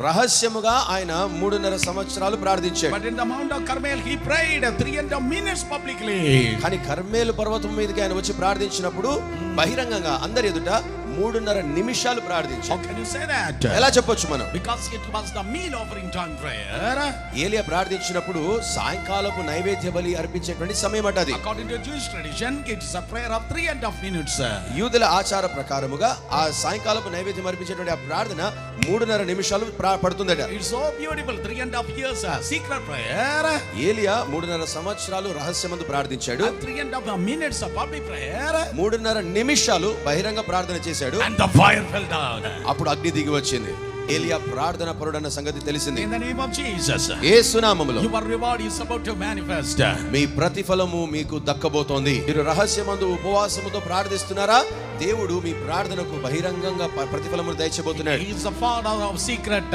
రహస్యముగా ఆయన 3.5 సంవత్సరాలు ప్రార్థించాడు. But in the Mount of Carmel he prayed 3.5 minutes publicly. కానీ కర్మేలు పర్వతం మీదకి ఆయన వచ్చి ప్రార్థించినప్పుడు బహిరంగంగా అందరి ఎదుట 3.5 నిమిషాలు ప్రార్థించాడు. How can you say that? ఎలా చెప్పొచ్చు మనం? Because it was the meal offering time prayer. ఏలియా ప్రార్థించినప్పుడు సాయంకాలపు నైవేద్య బలి అర్పించేటువంటి సమయం అట అది. According to Jewish tradition, it is a prayer of 3.5 minutes. యూదుల ఆచార ప్రకారముగా ఆ సాయంకాలపు నైవేద్యం అర్పించేటువంటి ఆ ప్రార్థన 3.5 నిమిషాలు పడుతుందట. It's so beautiful. 3.5 years secret prayer. ఏలియా 3.5 సంవత్సరాలు రహస్యమందు ప్రార్థించాడు. 3.5 minutes of public prayer. 3.5 నిమిషాలు బహిరంగ ప్రార్థన చేశాడు. And the fire fell down. అప్పుడు అగ్ని దిగి వచ్చింది. ఏలియా ప్రార్థన పరుడన్న సంగతి తెలిసింది. In the name of Jesus, యేసు నామములో your reward is about to manifest. మీ ప్రతిఫలము మీకు దక్కబోతోంది. మీరు రహస్యమందు ఉపవాసముతో ప్రార్థిస్తున్నారా? దేవుడు మీ ప్రార్థనకు బహిరంగంగా ప్రతిఫలమును దయచేయబోతున్నాడు. He is the father of secret